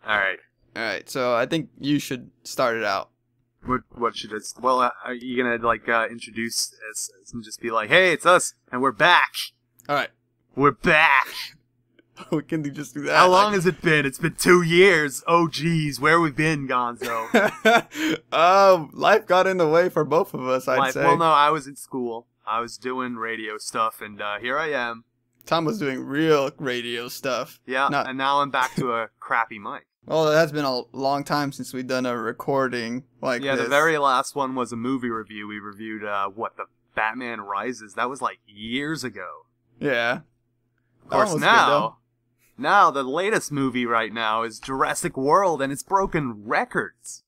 All right. All right, so I think you should start it out. What should it? Well, are you gonna like introduce us and just be like, "Hey, it's us, and we're back. All right. We're back." We can just do that. How long has it been? It's been 2 years. Oh, geez, where we been, Gonzo? Life got in the way for both of us, I'd say. Well, no, I was in school. I was doing radio stuff, and here I am. Tom was doing real radio stuff. Yeah, and now I'm back to a crappy mic. Well, it has been a long time since we've done a recording like this. Yeah, the very last one was a movie review. We reviewed, the Batman Rises. That was like years ago. Yeah. Of course, now the latest movie right now is Jurassic World, and it's broken records.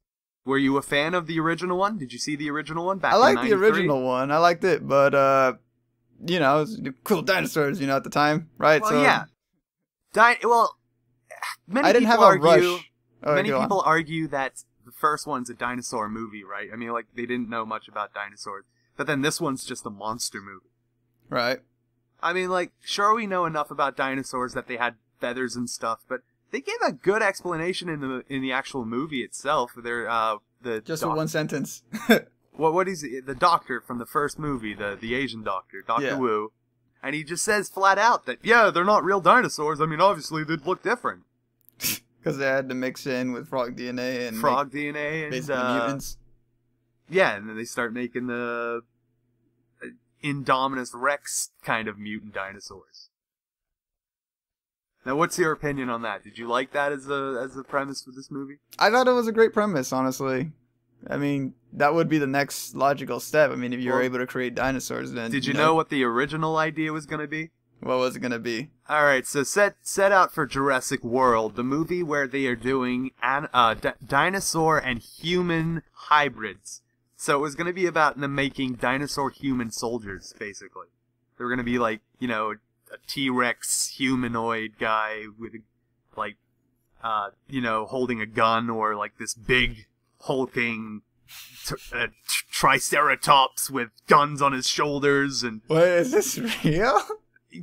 Were you a fan of the original one? Did you see the original one back in 93? I liked the original one. I liked it, but, you know, it was cool dinosaurs, you know, at the time, right? Well, so, yeah. Many I didn't people have a argue, rush. Oh, many people argue that the first one's a dinosaur movie, right? I mean, like, they didn't know much about dinosaurs. But then this one's just a monster movie. Right. I mean, like, sure, we know enough about dinosaurs that they had feathers and stuff, but they give a good explanation in the actual movie itself. They're just with one sentence. what is it? The doctor from the first movie, the Asian doctor, Dr. Wu, and he just says flat out that they're not real dinosaurs. I mean, obviously they'd look different because they had to mix in with frog DNA and DNA and basically mutants. Yeah, and then they start making the Indominus Rex kind of mutant dinosaurs. Now, what's your opinion on that? Did you like that as a premise for this movie? I thought it was a great premise, honestly. I mean, that would be the next logical step. I mean, if you were able to create dinosaurs, then... Did you know what the original idea was going to be? What was it going to be? Alright, so set out for Jurassic World, the movie where they are doing dinosaur and human hybrids. So it was going to be about them making dinosaur-human soldiers, basically. They were going to be like, you know, a T-Rex humanoid guy with, like, you know, holding a gun, or like this big, hulking Triceratops with guns on his shoulders. And what, is this real?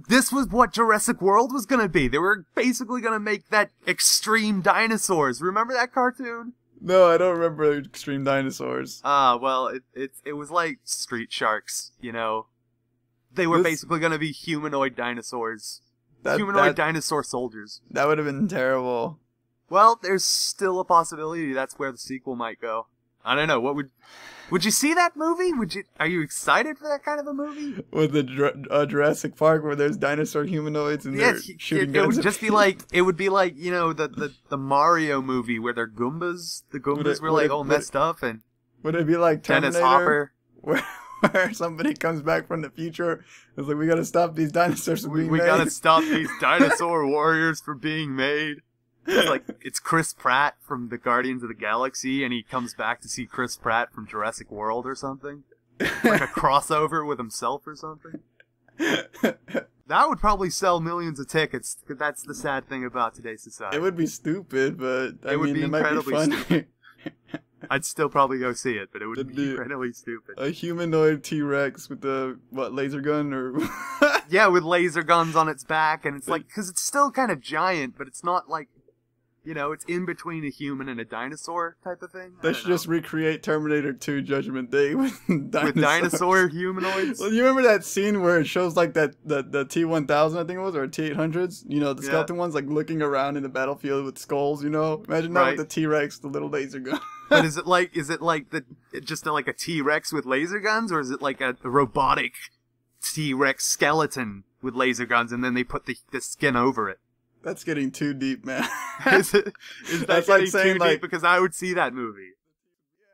This was what Jurassic World was gonna be. They were basically gonna make that Extreme Dinosaurs. Remember that cartoon? No, I don't remember Extreme Dinosaurs. Well, it was like Street Sharks, you know. They were basically gonna be humanoid dinosaurs. Humanoid dinosaur soldiers. That would have been terrible. Well, there's still a possibility that's where the sequel might go. I don't know. Would you see that movie? Are you excited for that kind of a movie? With the Jurassic Park where there's dinosaur humanoids and they're shooting guns? It would just be like, you know, the Mario movie where they're Goombas. The Goombas were like all messed up, and would it be like Terminator? Dennis Hopper, where somebody comes back from the future? It's like, we gotta stop these dinosaurs from being made. We gotta stop these dinosaur warriors from being made. It's Chris Pratt from the Guardians of the Galaxy, and he comes back to see Chris Pratt from Jurassic World or something. Like a crossover with himself or something. That would probably sell millions of tickets. That's the sad thing about today's society. It would be stupid, but it would be incredibly stupid. I'd still probably go see it, but it would be incredibly stupid. A humanoid T-Rex with the, laser gun or... Yeah, with laser guns on its back, and it's like, because it's still kind of giant, but it's not like, you know, it's in between a human and a dinosaur type of thing. They should just recreate Terminator 2 Judgment Day with dinosaurs. With dinosaur humanoids? Well, you remember that scene where it shows like the T-1000, I think it was, or T-800s? You know, the skeleton ones like looking around in the battlefield with skulls, you know? Imagine that with the T-Rex, the little laser gun. But is it like just like a T-Rex with laser guns, or is it like a robotic T-Rex skeleton with laser guns, and then they put the skin over it? That's getting too deep, man. Is that That's getting like saying, too deep? Because I would see that movie.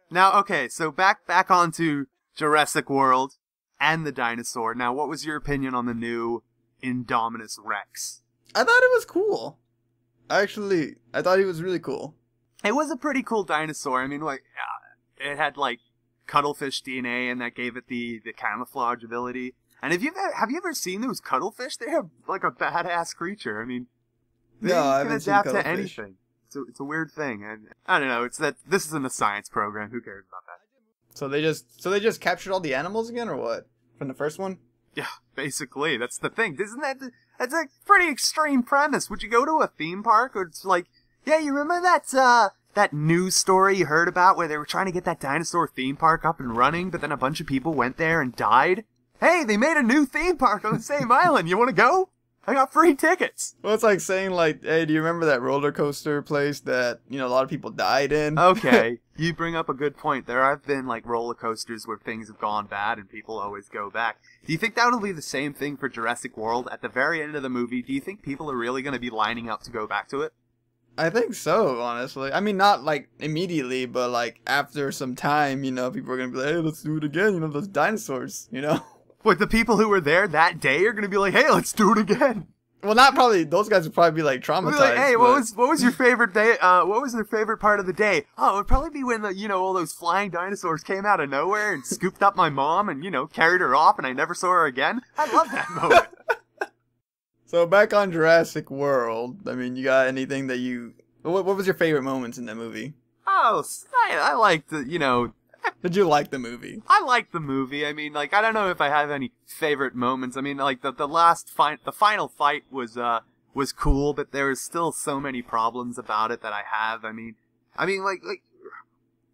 Now, okay, so back onto Jurassic World and the dinosaur. Now, what was your opinion on the new Indominus Rex? I thought it was cool. I thought he was really cool. It was a pretty cool dinosaur. I mean, like, it had, like, cuttlefish DNA, and that gave it the camouflage ability. And have you ever seen those cuttlefish? They're, like, a badass creature. I mean... They can adapt to anything. It's a weird thing. And I don't know. This isn't a science program. Who cares about that? So they just captured all the animals again, or what? From the first one? Yeah, basically. That's the thing. That's a pretty extreme premise. Would you go to a theme park, or it's like Yeah, you remember that news story you heard about where they were trying to get that dinosaur theme park up and running, but then a bunch of people went there and died? Hey, they made a new theme park on the same island. You want to go? I got free tickets. Well, it's like saying, like, hey, do you remember that roller coaster place that, a lot of people died in? Okay, you bring up a good point. There have been, like, roller coasters where things have gone bad and people always go back. Do you think that'll be the same thing for Jurassic World? At the very end of the movie, do you think people are really going to be lining up to go back to it? I think so, honestly. I mean, not, like, immediately, but, like, after some time, people are going to be like, hey, let's do it again, those dinosaurs, What, the people who were there that day are going to be like, hey, let's do it again. Well, not probably. Those guys would probably be like traumatized. Like, hey, what was your favorite day? What was their favorite part of the day? Oh, it would probably be when all those flying dinosaurs came out of nowhere and scooped up my mom and carried her off, and I never saw her again. I love that moment. So back on Jurassic World, I mean, you got anything that you? What was your favorite moments in that movie? Oh, I liked the Did you like the movie? I liked the movie. I mean, like, I don't know if I have any favorite moments. I mean, like, the final fight was cool, but there was still so many problems about it that I have. I mean, like,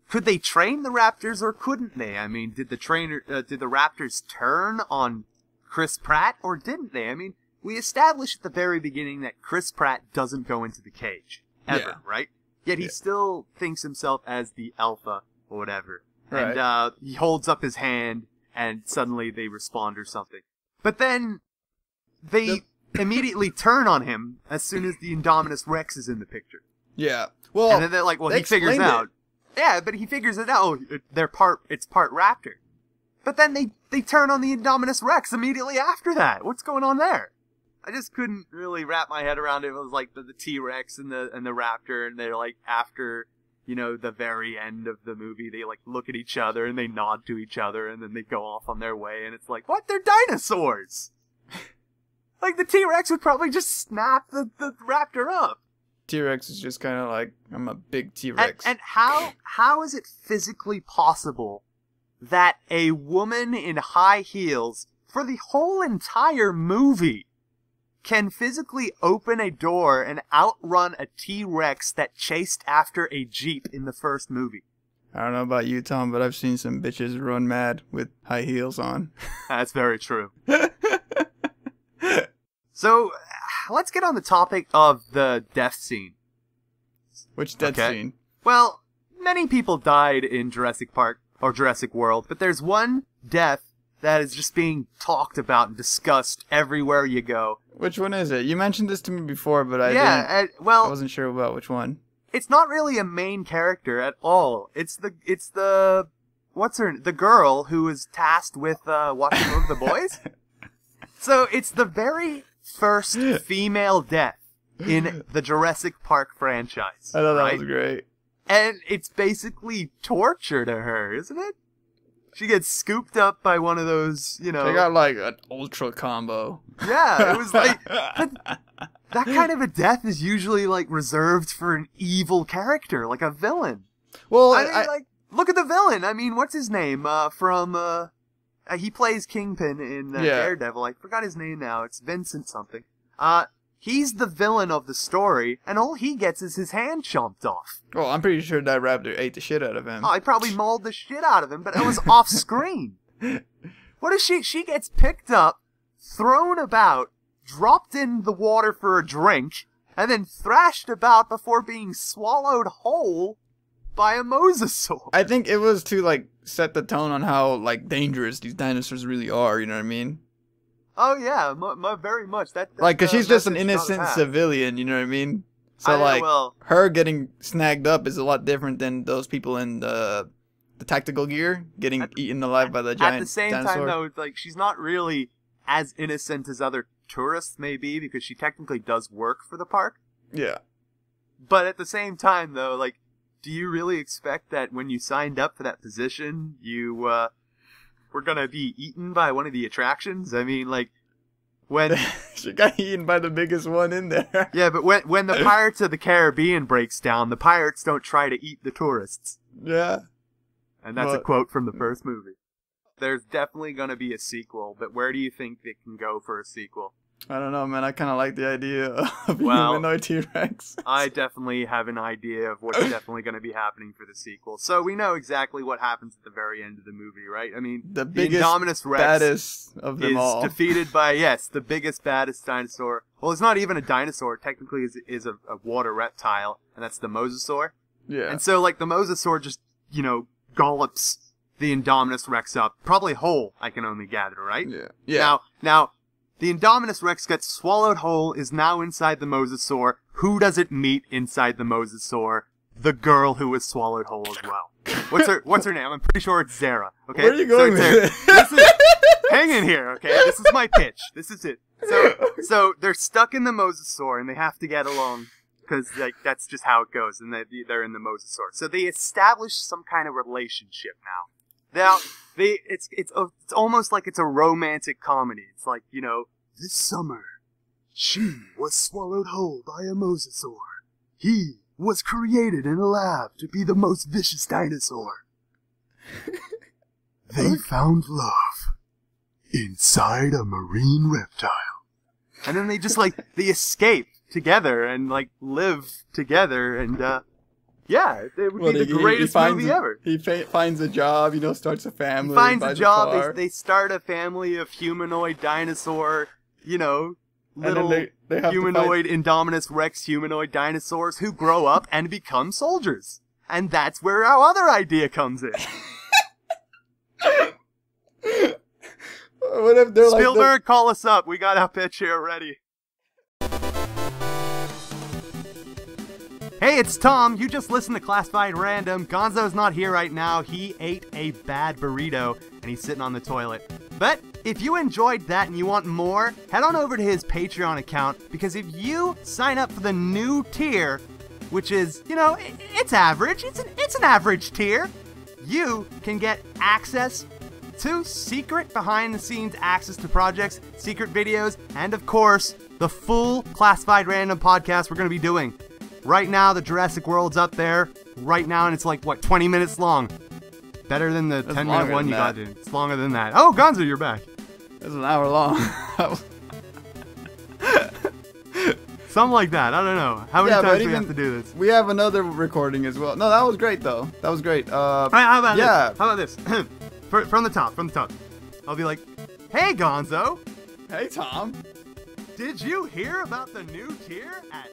could they train the raptors or couldn't they? I mean, did the raptors turn on Chris Pratt or didn't they? I mean, we established at the very beginning that Chris Pratt doesn't go into the cage ever, right? Yet he still thinks himself as the alpha or whatever. Right. And he holds up his hand, and suddenly they respond or something. But then they immediately turn on him as soon as the Indominus Rex is in the picture. Yeah. Well, and then they're like, well, he figures out. Yeah, but he figures it out. Oh, it's part raptor. But then they turn on the Indominus Rex immediately after that. What's going on there? I just couldn't really wrap my head around it. It was like the T-Rex and the raptor, and they're like after the very end of the movie, they like look at each other and they nod to each other and then they go off on their way, and it's like, what? They're dinosaurs! Like, the T-Rex would probably just snap the raptor up. T-Rex is just kind of like, I'm a big T-Rex. And how is it physically possible that a woman in high heels, for the whole entire movie, can physically open a door and outrun a T-Rex that chased after a Jeep in the first movie? I don't know about you, Tom, but I've seen some bitches run mad with high heels on. That's very true. So, let's get on the topic of the death scene. Which death scene? Well, many people died in Jurassic Park or Jurassic World, but there's one death that is just being talked about and discussed everywhere you go. Which one is it? You mentioned this to me before, but I I wasn't sure about which one. It's not really a main character at all. It's the the girl who was tasked with watching over the boys. So it's the very first female death in the Jurassic Park franchise. I thought that was great. And it's basically torture to her, isn't it? She gets scooped up by one of those, They got like an ultra combo. Yeah, it was like that kind of a death is usually like reserved for an evil character, like a villain. Well, I mean, like, look at the villain. I mean, what's his name? He plays Kingpin in Daredevil. I forgot his name now. It's Vincent something. He's the villain of the story, and all he gets is his hand chomped off. Well, I'm pretty sure that raptor ate the shit out of him. Oh, he probably mauled the shit out of him, but it was off screen. What is she? She gets picked up, thrown about, dropped in the water for a drink, and then thrashed about before being swallowed whole by a mosasaur. I think it was to, like, set the tone on how, like, dangerous these dinosaurs really are, you know what I mean? Oh, yeah, very much. That like, because she's just an innocent civilian, you know what I mean? So, her getting snagged up is a lot different than those people in the tactical gear getting eaten alive by the giant dinosaur. At the same time, though, like, she's not really as innocent as other tourists may be, because she technically does work for the park. Yeah. But at the same time, though, like, do you really expect that when you signed up for that position, you were gonna be eaten by one of the attractions? I mean, like, when she got eaten by the biggest one in there. Yeah, but when the Pirates of the Caribbean breaks down, the pirates don't try to eat the tourists. Yeah. And that's a quote from the first movie. There's definitely gonna be a sequel, but where do you think they can go for a sequel? I don't know, man. I kind of like the idea of humanoid T-Rex. I definitely have an idea of what's definitely going to be happening for the sequel. So we know exactly what happens at the very end of the movie, right? I mean, the biggest, Indominus Rex baddest of them all is defeated by, the biggest, baddest dinosaur. Well, it's not even a dinosaur. Technically, is a water reptile, and that's the mosasaur. Yeah. And so, like, the mosasaur just, gollops the Indominus Rex up. Probably whole, I can only gather, right? Yeah. Yeah. Now, the Indominus Rex gets swallowed whole, is now inside the mosasaur. Who does it meet inside the mosasaur? The girl who was swallowed whole as well. What's her name? I'm pretty sure it's Zara. Okay. Where are you going with this? Hang in here, okay? This is my pitch. This is it. So they're stuck in the mosasaur and they have to get along because that's just how it goes, and they're in the mosasaur. So they establish some kind of relationship now. Now, it's almost like it's a romantic comedy. It's like, this summer, she was swallowed whole by a mosasaur. He was created in a lab to be the most vicious dinosaur. They found love inside a marine reptile. And then they just, they escape together and, live together and, yeah, it would be the greatest movie ever. He finds a job, starts a family. He finds a job. They start a family of humanoid dinosaur, little they humanoid Indominus Rex humanoid dinosaurs who grow up and become soldiers. And that's where our other idea comes in. What if they're Spielberg, call us up. We got our pitch here ready. Hey, it's Tom. You just listened to Classified Random. Gonzo's not here right now. He ate a bad burrito, and he's sitting on the toilet. But if you enjoyed that and you want more, head on over to his Patreon account, because if you sign up for the new tier, which is, it's average. It's an average tier. You can get access to secret behind-the-scenes access to projects, secret videos, and, of course, the full Classified Random podcast we're going to be doing. Right now, the Jurassic World's up there. Right now, and it's 20 minutes long. Better than the 10-minute one you got to. It's longer than that. Oh, Gonzo, you're back. It's an hour long. Something like that. I don't know. How many times do we have to do this? We have another recording as well. No, that was great, though. That was great. All right, how about this? From the top. I'll be like, hey, Gonzo. Hey, Tom. Did you hear about the new tier at